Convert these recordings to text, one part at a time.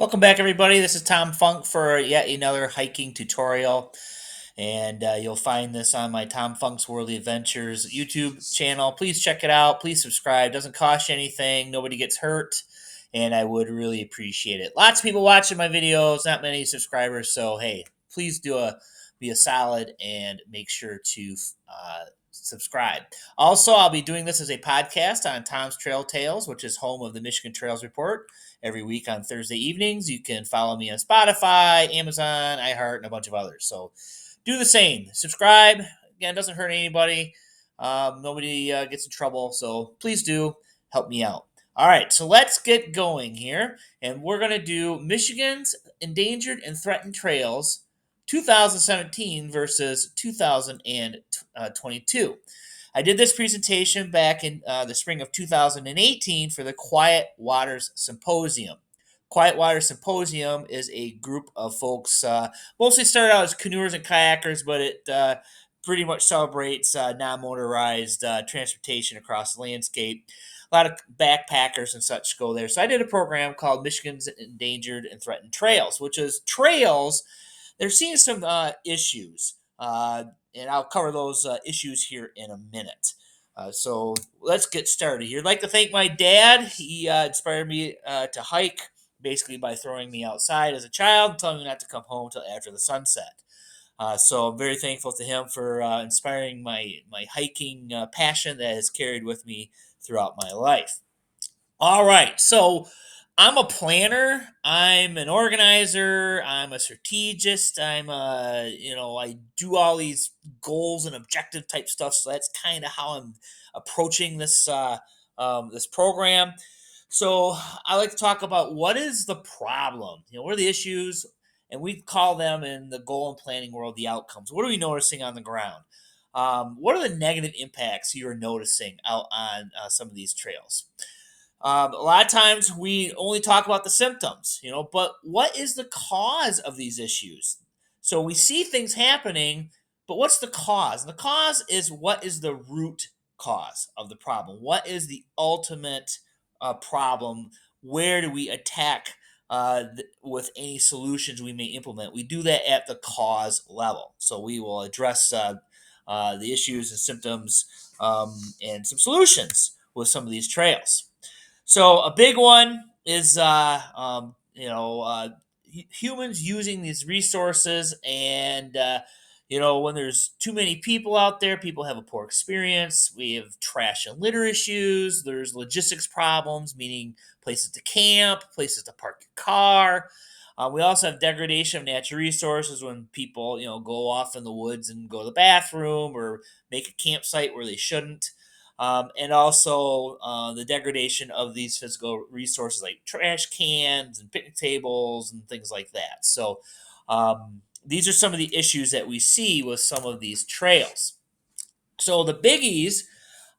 Welcome back, everybody. This is Tom Funk for yet another hiking tutorial. And you'll find this on my Tom Funk's Worldly Adventures YouTube channel. Please check it out. Please subscribe. Doesn't cost you anything. Nobody gets hurt. And I would really appreciate it. Lots of people watching my videos, not many subscribers. So, hey, please be a solid and make sure to subscribe. Also, I'll be doing this as a podcast on Tom's Trail Tales, which is home of the Michigan Trails Report every week on Thursday evenings. You can follow me on Spotify, Amazon, iHeart, and a bunch of others. So do the same. Subscribe. Again, it doesn't hurt anybody. Nobody gets in trouble. So please do help me out. All right, so let's get going here. And we're going to do Michigan's Endangered and Threatened Trails 2017 versus 2022. I did this presentation back in the spring of 2018 for the Quiet Waters Symposium. Quiet Waters Symposium is a group of folks, mostly started out as canoers and kayakers, but it pretty much celebrates non motorized transportation across the landscape. A lot of backpackers and such go there. So I did a program called Michigan's Endangered and Threatened Trails, which is trails. They're seeing some issues. And I'll cover those issues here in a minute. So let's get started here. I'd like to thank my dad. He inspired me to hike basically by throwing me outside as a child and telling me not to come home until after the sunset. So I'm very thankful to him for inspiring my hiking passion that has carried with me throughout my life. All right, so I'm a planner. I'm an organizer. I'm a strategist. I do all these goals and objective type stuff. So that's kind of how I'm approaching this program. So I like to talk about what is the problem. What are the issues, and we call them in the goal and planning world the outcomes. What are we noticing on the ground? What are the negative impacts you're noticing out on some of these trails? A lot of times we only talk about the symptoms, but what is the cause of these issues? So we see things happening, but what's the cause? And the cause is what is the root cause of the problem? What is the ultimate problem? Where do we attack with any solutions we may implement? We do that at the cause level. So we will address the issues and symptoms and some solutions with some of these trails. So a big one is humans using these resources, and when there's too many people out there, people have a poor experience. We have trash and litter issues. There's logistics problems, meaning places to camp, places to park your car. We also have degradation of natural resources when people, go off in the woods and go to the bathroom or make a campsite where they shouldn't. And also the degradation of these physical resources like trash cans and picnic tables and things like that. So these are some of the issues that we see with some of these trails. So the biggies,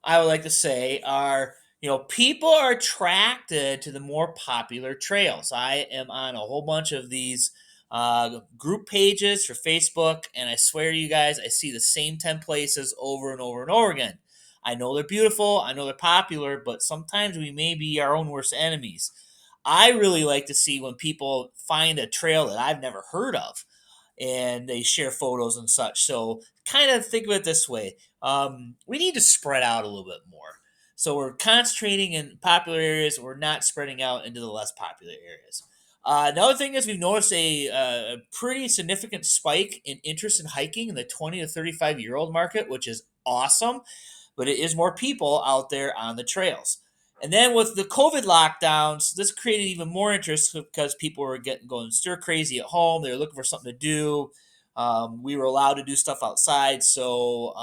I would like to say, are people are attracted to the more popular trails. I am on a whole bunch of these group pages for Facebook, and I swear to you guys, I see the same 10 places over and over and over again. I know they're beautiful, I know they're popular, but sometimes we may be our own worst enemies. I really like to see when people find a trail that I've never heard of and they share photos and such. So kind of think of it this way. We need to spread out a little bit more. So we're concentrating in popular areas. We're not spreading out into the less popular areas. Another thing is we've noticed a pretty significant spike in interest in hiking in the 20 to 35-year-old market, which is awesome. But it is more people out there on the trails. And then with the COVID lockdowns, this created even more interest because people were going stir crazy at home. They were looking for something to do. We were allowed to do stuff outside, so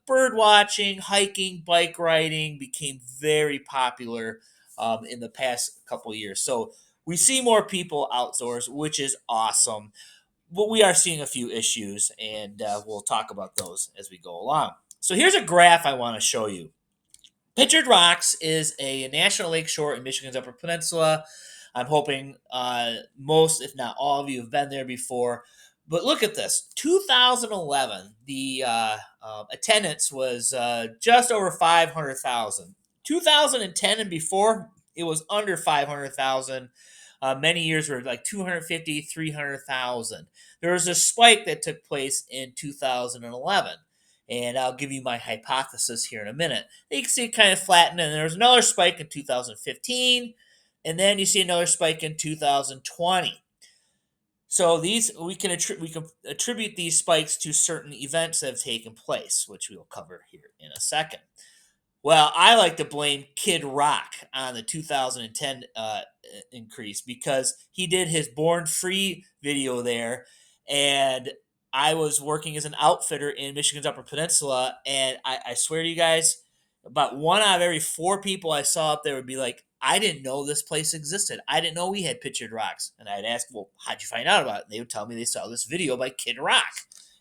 bird watching, hiking, bike riding became very popular in the past couple of years. So we see more people outdoors, which is awesome. But we are seeing a few issues, and we'll talk about those as we go along. So here's a graph I want to show you. Pictured Rocks is a national lakeshore in Michigan's Upper Peninsula. I'm hoping most, if not all of you, have been there before. But look at this. 2011, the attendance was just over 500,000. 2010 and before, it was under 500,000. Many years were like 250, 300,000. There was a spike that took place in 2011. And I'll give you my hypothesis here in a minute. You can see it kind of flattened, and there was another spike in 2015, and then you see another spike in 2020. So these we can attribute these spikes to certain events that have taken place, which we will cover here in a second. Well, I like to blame Kid Rock on the 2010 increase because he did his Born Free video there, and I was working as an outfitter in Michigan's Upper Peninsula, and I swear to you guys, about one out of every four people I saw up there would be like, "I didn't know this place existed. I didn't know we had pictured rocks." And I'd ask, "Well, how'd you find out about it?" And they would tell me they saw this video by Kid Rock,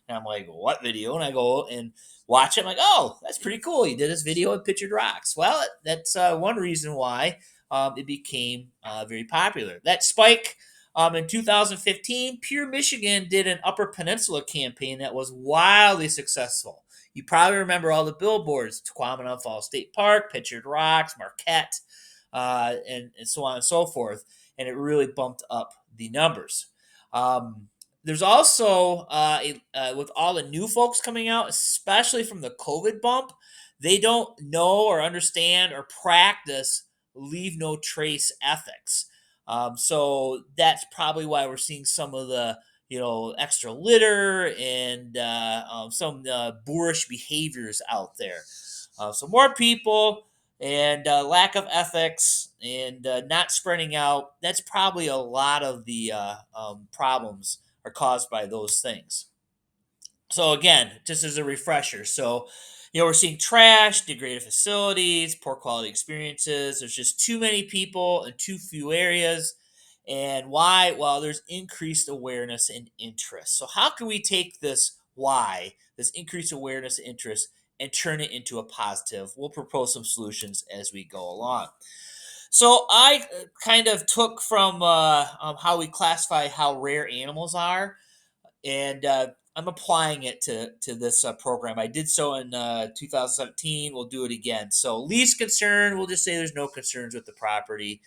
and I'm like, "What video?" And I go and watch it. I'm like, "Oh, that's pretty cool. He did this video of pictured rocks." Well, that's one reason why it became very popular. That spike in 2015, Pure Michigan did an Upper Peninsula campaign that was wildly successful. You probably remember all the billboards: Tequamanon Falls State Park, Pictured Rocks, Marquette, and so on and so forth. And it really bumped up the numbers. There's also with all the new folks coming out, especially from the COVID bump, they don't know or understand or practice leave no trace ethics. So that's probably why we're seeing some of the extra litter and some boorish behaviors out there. So more people and lack of ethics and not spreading out. That's probably a lot of the problems are caused by those things. So again, just as a refresher, we're seeing trash, degraded facilities, poor quality experiences. There's just too many people in too few areas. And why? Well, there's increased awareness and interest. So how can we take this why, this increased awareness and interest, and turn it into a positive? We'll propose some solutions as we go along. So I kind of took from how we classify how rare animals are, and I'm applying it to this program. I did so in 2017. We'll do it again. So least concern, we'll just say there's no concerns with the property.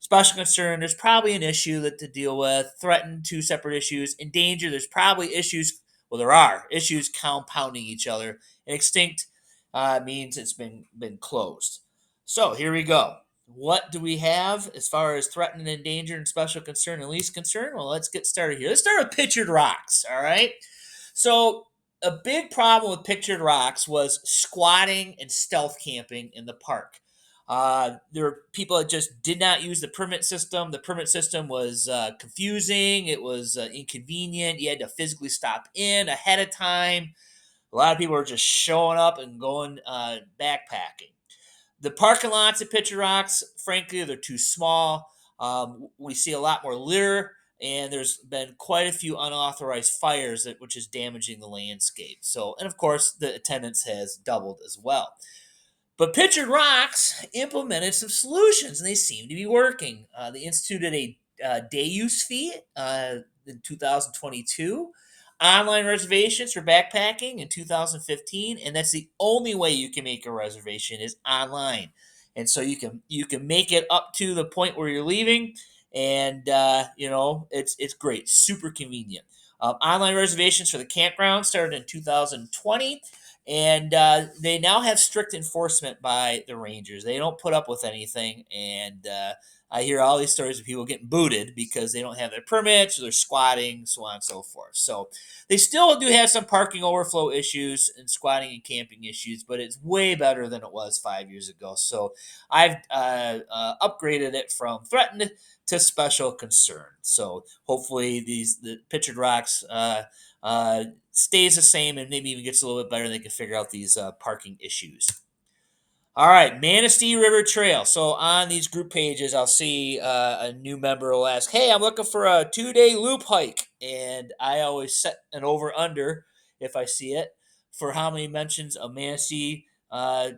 Special concern, there's probably an issue that to deal with. Threatened, two separate issues. Endangered, there's probably issues. Well, there are issues compounding each other. And extinct means it's been closed. So here we go. What do we have as far as threatened and endangered and special concern and least concern? Well, let's get started here. Let's start with pictured rocks, all right? So, a big problem with pictured rocks was squatting and stealth camping in the park. There were people that just did not use the permit system. The permit system was confusing, it was inconvenient. You had to physically stop in ahead of time. A lot of people were just showing up and going backpacking. The parking lots at Picture Rocks, frankly, they're too small. We see a lot more litter, and there's been quite a few unauthorized fires, which is damaging the landscape. So, and of course, the attendance has doubled as well. But Pictured Rocks implemented some solutions, and they seem to be working. They instituted a day use fee in 2022, online reservations for backpacking in 2015, and that's the only way you can make a reservation is online. And so you can make it up to the point where you're leaving, and it's great, super convenient. Online reservations for the campground started in 2020, and they now have strict enforcement by the rangers. They don't put up with anything, and I hear all these stories of people getting booted because they don't have their permits or they're squatting, so on and so forth. So they still do have some parking overflow issues and squatting and camping issues, but it's way better than it was 5 years ago. So I've upgraded it from threatened to special concern. So hopefully the pictured rocks stays the same and maybe even gets a little bit better. And they can figure out these parking issues. All right, Manistee River Trail. So on these group pages, I'll see a new member will ask, "Hey, I'm looking for a 2-day loop hike," and I always set an over under if I see it for how many mentions of Manistee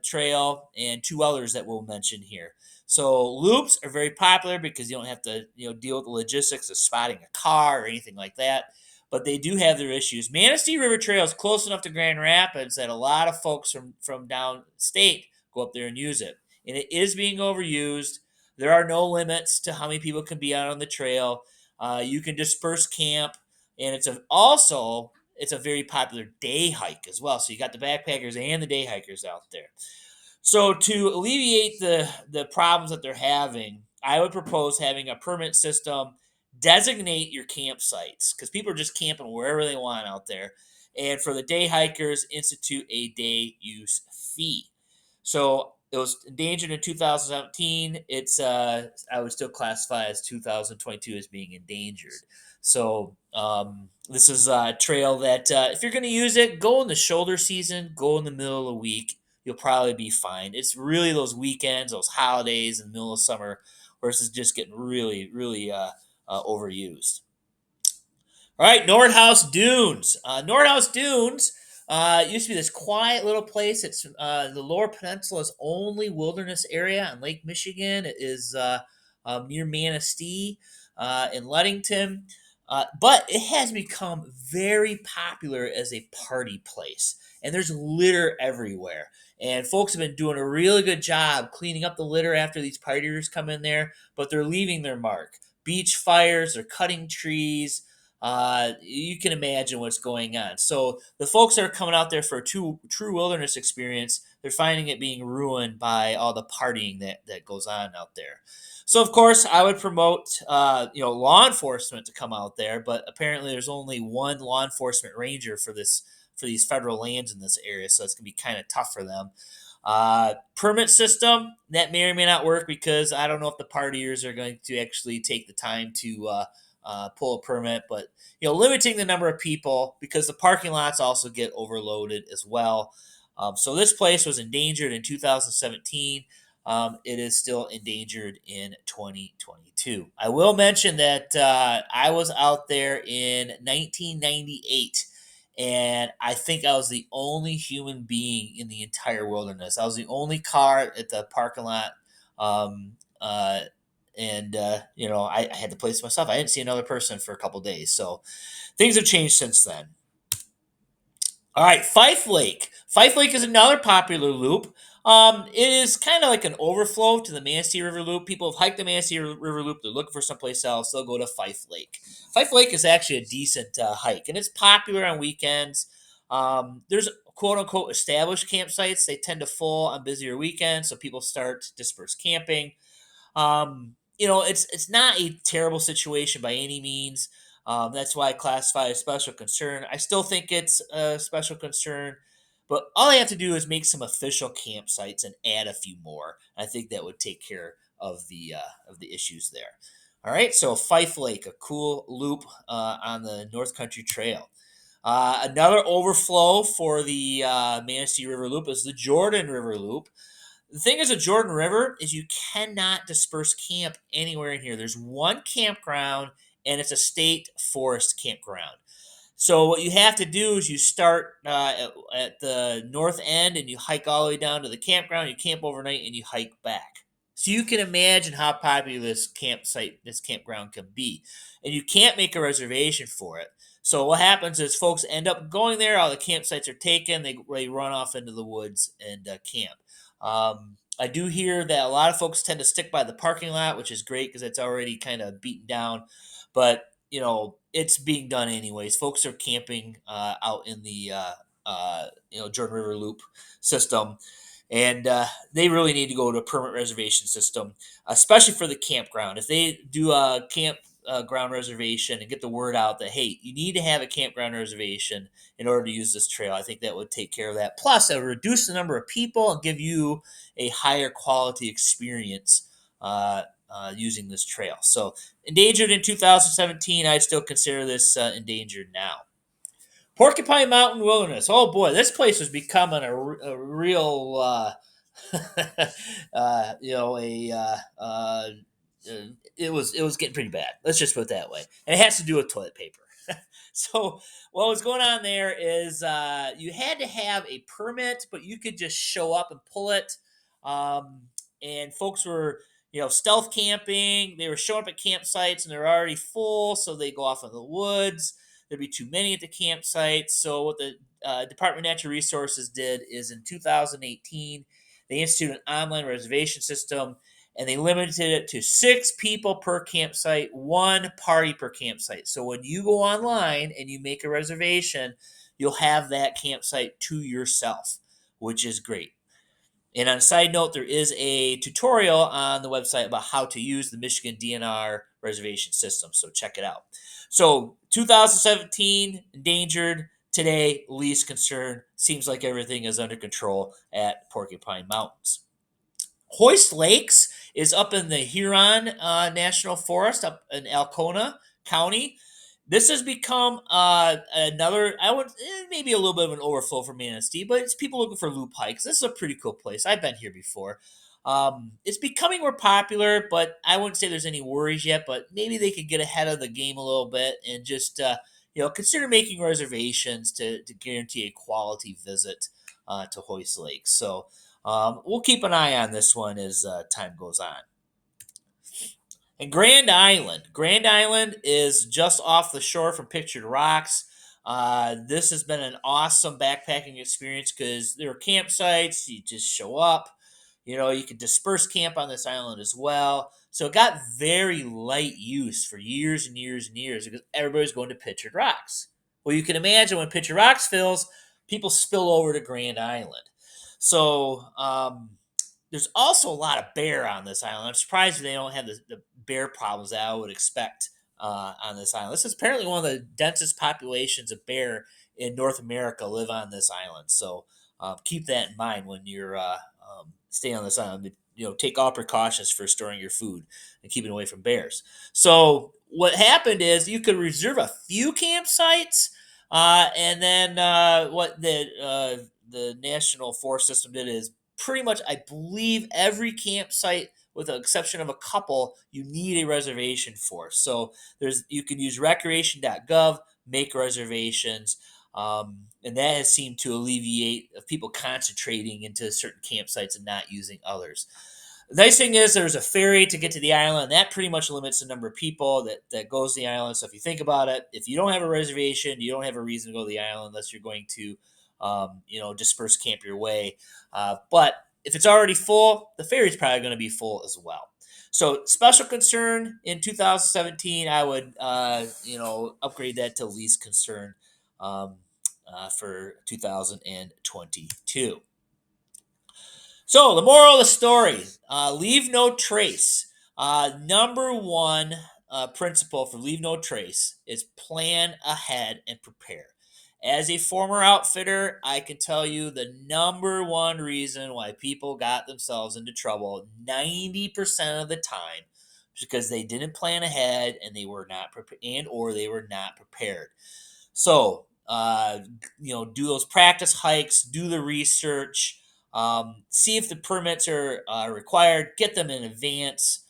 Trail and two others that we'll mention here. So loops are very popular because you don't have to deal with the logistics of spotting a car or anything like that. But they do have their issues. Manistee River Trail is close enough to Grand Rapids that a lot of folks from downstate go up there and use it. And it is being overused. There are no limits to how many people can be out on the trail. You can disperse camp, and it's a very popular day hike as well. So you got the backpackers and the day hikers out there. So to alleviate the problems that they're having, I would propose having a permit system designate your campsites because people are just camping wherever they want out there. And for the day hikers, institute a day use fee. So it was endangered in 2017. It's I would still classify as 2022 as being endangered. So this is a trail that if you're going to use it, go in the shoulder season, go in the middle of the week. You'll probably be fine. It's really those weekends, those holidays in the middle of summer, where this is just getting really, really overused. All right, Nordhaus Dunes. Nordhaus Dunes used to be this quiet little place. It's the Lower Peninsula's only wilderness area on Lake Michigan. It is near Manistee in Ludington. But it has become very popular as a party place. And there's litter everywhere. And folks have been doing a really good job cleaning up the litter after these partiers come in there, but they're leaving their mark. Beach fires, they're cutting trees, you can imagine what's going on. So the folks that are coming out there for a true wilderness experience, they're finding it being ruined by all the partying that goes on out there. So of course, I would promote law enforcement to come out there, but apparently there's only one law enforcement ranger for these federal lands in this area, so it's gonna be kind of tough for them. Permit system that may or may not work because I don't know if the partiers are going to actually take the time to pull a permit, but limiting the number of people because the parking lots also get overloaded as well. So this place was endangered in 2017. It is still endangered in 2022. I will mention that I was out there in 1998. And I think I was the only human being in the entire wilderness. I was the only car at the parking lot. Um, uh, I had the place to myself. I didn't see another person for a couple days. So things have changed since then. All right, Fife Lake. Fife Lake is another popular loop. It is kind of like an overflow to the Manistee River Loop. People have hiked the Manistee River Loop. They're looking for someplace else. They'll go to Fife Lake. Fife Lake is actually a decent hike, and it's popular on weekends. There's quote unquote established campsites. They tend to full on busier weekends, so people start disperse camping. It's not a terrible situation by any means. That's why I classify as special concern. I still think it's a special concern, but all I have to do is make some official campsites and add a few more. I think that would take care of the issues there. All right, so Fife Lake, a cool loop on the North Country Trail. Another overflow for the Manistee River Loop is the Jordan River Loop. The thing is, a Jordan River is you cannot disperse camp anywhere in here. There's one campground, and it's a state forest campground. So what you have to do is you start at the north end, and you hike all the way down to the campground. You camp overnight, and you hike back. So you can imagine how popular this campground can be, and you can't make a reservation for it. So what happens is folks end up going there. All the campsites are taken. They run off into the woods and camp. I do hear that a lot of folks tend to stick by the parking lot, which is great because it's already kind of beaten down. But it's being done anyways. Folks are camping out in the Jordan River Loop system, and they really need to go to a permit reservation system, especially for the campground. If they do a camp ground reservation and get the word out that hey, you need to have a campground reservation in order to use this trail, I think that would take care of that. Plus, it would reduce the number of people and give you a higher quality experience using this trail. So, endangered in 2017, I still consider this endangered now. Porcupine Mountain Wilderness. Oh boy, this place was becoming a real, a it was getting pretty bad. Let's just put it that way. And it has to do with toilet paper. So what was going on there is you had to have a permit, but you could just show up and pull it. Um, and folks were stealth camping. They were showing up at campsites and they're already full, so they go off in the woods. There'd be too many at the campsite. So what the Department of Natural Resources did is in 2018, they instituted an online reservation system, and they limited it to 6 people per campsite, 1 party per campsite. So when you go online and you make a reservation, you'll have that campsite to yourself, which is great. And on a side note, there is a tutorial on the website about how to use the Michigan DNR reservation system. So check it out. So 2017, endangered. Today, least concern. Seems like everything is under control at Porcupine Mountains. Hoist Lakes is up in the Huron National Forest up in Alcona County. This has become another, I would maybe a little bit of an overflow for Manistee, but it's people looking for loop hikes. This is a pretty cool place. I've been here before. It's becoming more popular, but I wouldn't say there's any worries yet. But maybe they could get ahead of the game a little bit and just consider making reservations to guarantee a quality visit to Hoist Lakes. So we'll keep an eye on this one as time goes on. And Grand Island. Grand Island is just off the shore from Pictured Rocks. This has been an awesome backpacking experience because there are campsites. You just show up. You can disperse camp on this island as well. So it got very light use for years and years and years because everybody's going to Pictured Rocks. Well, you can imagine when Pictured Rocks fills, people spill over to Grand Island. So there's also a lot of bear on this island. I'm surprised they don't have the bear problems that I would expect on this island. This is apparently one of the densest populations of bear in North America live on this island. So keep that in mind when you're staying on this island. Take all precautions for storing your food and keeping away from bears. So what happened is you could reserve a few campsites, and then what the National Forest System did is pretty much, I believe, every campsite, with the exception of a couple, you need a reservation for. So you can use recreation.gov, make reservations, and that has seemed to alleviate of people concentrating into certain campsites and not using others. The nice thing is there's a ferry to get to the island. And that pretty much limits the number of people that goes to the island. So if you think about it, if you don't have a reservation, you don't have a reason to go to the island unless you're going to, disperse camp your way. But if it's already full, the ferry's probably going to be full as well. So special concern in 2017, I would, upgrade that to least concern for 2022. So the moral of the story: leave no trace. Number one principle for leave no trace is plan ahead and prepare. As a former outfitter, I can tell you the number one reason why people got themselves into trouble 90% of the time is because they didn't plan ahead and they were not prepared, or they were not prepared. So, do those practice hikes, do the research, see if the permits are required, get them in advance.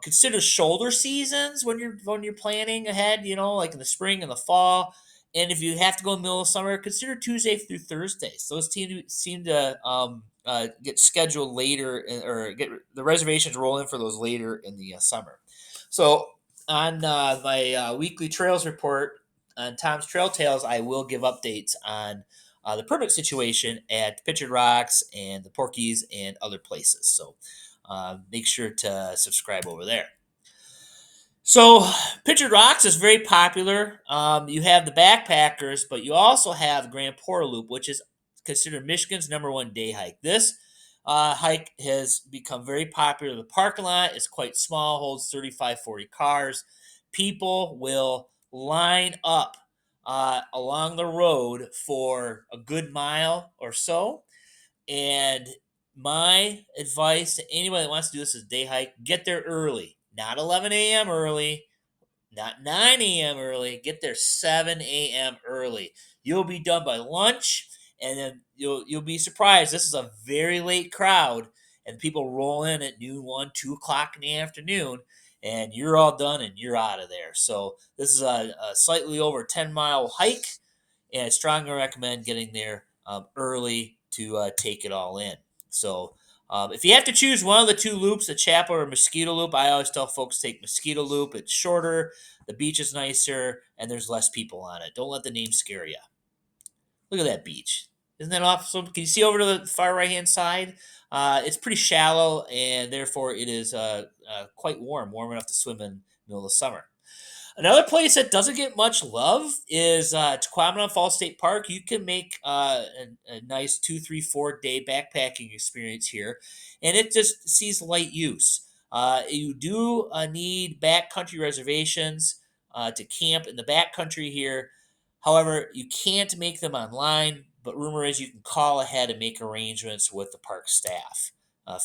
Consider shoulder seasons when you're planning ahead. Like in the spring and the fall. And if you have to go in the middle of summer, consider Tuesday through Thursdays. Those seem to get scheduled later, or get the reservations roll in for those later in the summer. So on my weekly trails report on Tom's Trail Tales, I will give updates on the permit situation at Pictured Rocks and the Porkies and other places. So make sure to subscribe over there. So Pictured Rocks is very popular. You have the backpackers, but you also have the Grand Portal Loop, which is considered Michigan's #1 day hike. This hike has become very popular. The parking lot is quite small, holds 35, 40 cars. People will line up along the road for a good mile or so. And my advice to anybody that wants to do this is day hike: get there early, not 11 a.m. early, not 9 a.m. early. Get there 7 a.m. early. You'll be done by lunch, and then you'll be surprised. This is a very late crowd, and people roll in at noon, 1, 2 o'clock in the afternoon, and you're all done and you're out of there. So this is a slightly over 10-mile hike, and I strongly recommend getting there early to take it all in. So if you have to choose one of the two loops, the Chapel or Mosquito Loop, I always tell folks take Mosquito Loop. It's shorter, the beach is nicer, and there's less people on it. Don't let the name scare you. Look at that beach. Isn't that awesome? Can you see over to the far right hand side? It's pretty shallow, and therefore it is quite warm, warm enough to swim in the middle of summer. Another place that doesn't get much love is Tequamanon Falls State Park. You can make a nice 2, 3, 4 day backpacking experience here, and it just sees light use. You do need backcountry reservations to camp in the backcountry here. However, you can't make them online, but rumor is you can call ahead and make arrangements with the park staff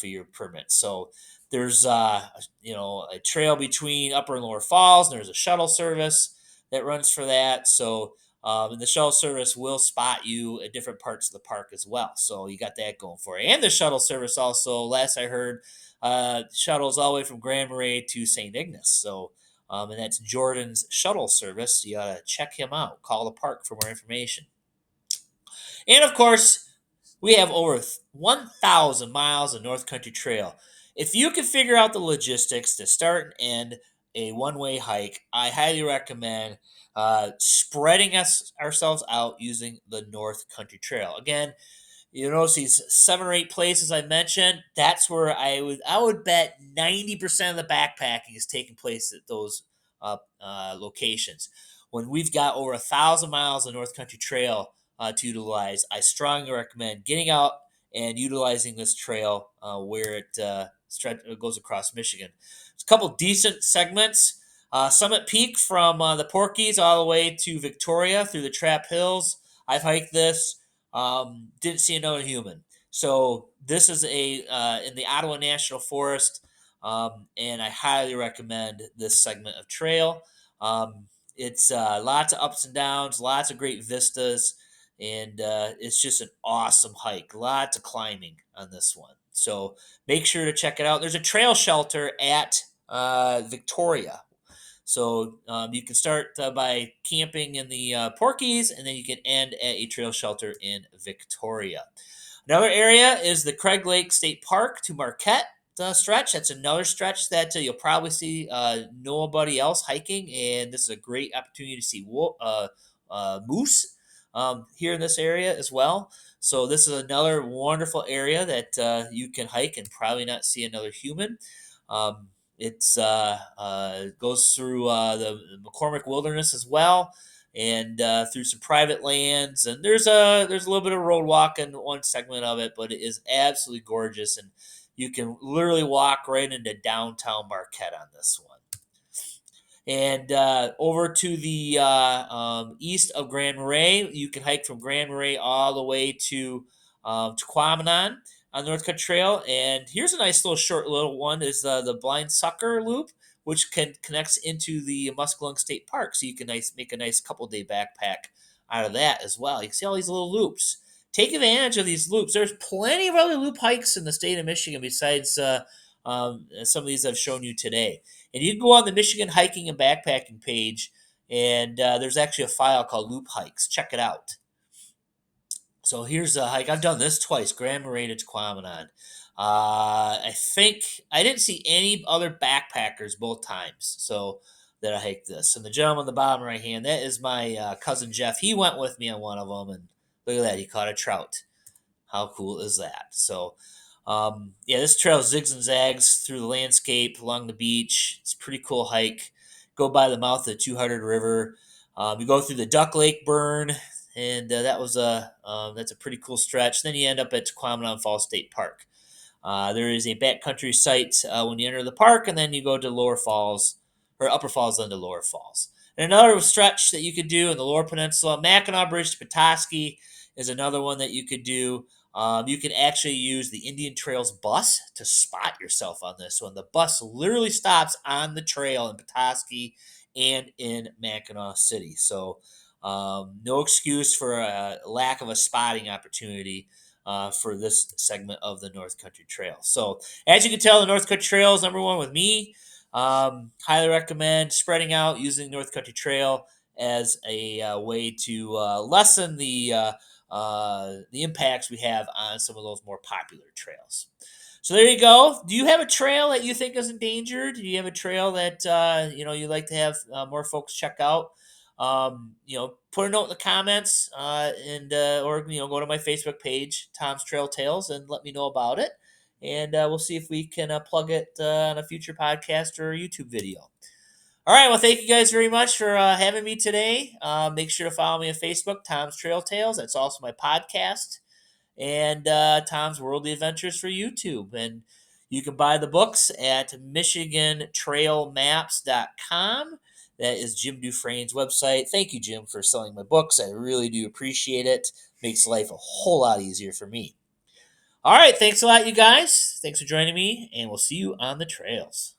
for your permit. So there's a trail between Upper and Lower Falls, and there's a shuttle service that runs for that. So and the shuttle service will spot you at different parts of the park as well. So you got that going for you. And the shuttle service also, last I heard, shuttles all the way from Grand Marais to St. Ignace. So and that's Jordan's shuttle service. You gotta check him out. Call the park for more information. And of course, we have over 1,000 miles of North Country Trail. If you can figure out the logistics to start and end a one-way hike, I highly recommend spreading ourselves out using the North Country Trail. Again, you notice these 7 or 8 places I mentioned. That's where I would bet 90% of the backpacking is taking place at those locations. When we've got over 1,000 miles of North Country Trail to utilize, I strongly recommend getting out and utilizing this trail where it goes across Michigan. There's a couple decent segments. Summit Peak from the Porkies all the way to Victoria through the Trap Hills. I've hiked this. Didn't see another human. So this is a in the Ottawa National Forest, and I highly recommend this segment of trail. It's lots of ups and downs, lots of great vistas, and it's just an awesome hike. Lots of climbing on this one. So make sure to check it out. There's a trail shelter at Victoria, so you can start by camping in the Porkies, and then you can end at a trail shelter in Victoria. Another area is the Craig Lake State Park to Marquette stretch. That's another stretch that you'll probably see nobody else hiking, and this is a great opportunity to see moose here in this area as well. So this is another wonderful area that you can hike and probably not see another human. Um, it's goes through the McCormick Wilderness as well, and through some private lands. And there's a little bit of road walk in one segment of it, but it is absolutely gorgeous, and you can literally walk right into downtown Marquette on this one. And over to the east of Grand Marais, you can hike from Grand Marais all the way to Tequamanon on the North Country Trail. And here's a nice little short little one: is the Blind Sucker Loop, which connects into the Muskellunge State Park. So you can make a nice couple-day backpack out of that as well. You can see all these little loops. Take advantage of these loops. There's plenty of other loop hikes in the state of Michigan besides some of these I've shown you today. And you can go on the Michigan Hiking and Backpacking page, and there's actually a file called Loop Hikes. Check it out. So here's a hike. I've done this twice, Grand Marais to Tequamanon. I think I didn't see any other backpackers both times, so that I hiked this. And the gentleman on the bottom right hand, that is my cousin Jeff. He went with me on one of them, and look at that, he caught a trout. How cool is that? So, yeah, this trail zigs and zags through the landscape along the beach. It's a pretty cool hike. Go by the mouth of the 200 River. You go through the Duck Lake Burn, and that's a pretty cool stretch. Then you end up at Tequamanon Falls State Park. There is a backcountry site when you enter the park, and then you go to Lower Falls, or Upper Falls, then to Lower Falls. And another stretch that you could do in the Lower Peninsula, Mackinac Bridge to Petoskey is another one that you could do. You can actually use the Indian Trails bus to spot yourself on this one. The bus literally stops on the trail in Petoskey and in Mackinac City. So no excuse for a lack of a spotting opportunity for this segment of the North Country Trail. So as you can tell, the North Country Trail is number one with me. Highly recommend spreading out using North Country Trail as a way to lessen the impacts we have on some of those more popular trails. So there you go. Do you have a trail that you think is endangered? Do you have a trail that you'd like to have more folks check out? Put a note in the comments, and or go to my Facebook page, Tom's Trail Tales, and let me know about it. And we'll see if we can plug it on a future podcast or YouTube video. All right. Well, thank you guys very much for having me today. Make sure to follow me on Facebook, Tom's Trail Tales. That's also my podcast, and Tom's Worldly Adventures for YouTube. And you can buy the books at MichiganTrailMaps.com. That is Jim Dufresne's website. Thank you, Jim, for selling my books. I really do appreciate it. Makes life a whole lot easier for me. All right. Thanks a lot, you guys. Thanks for joining me, and we'll see you on the trails.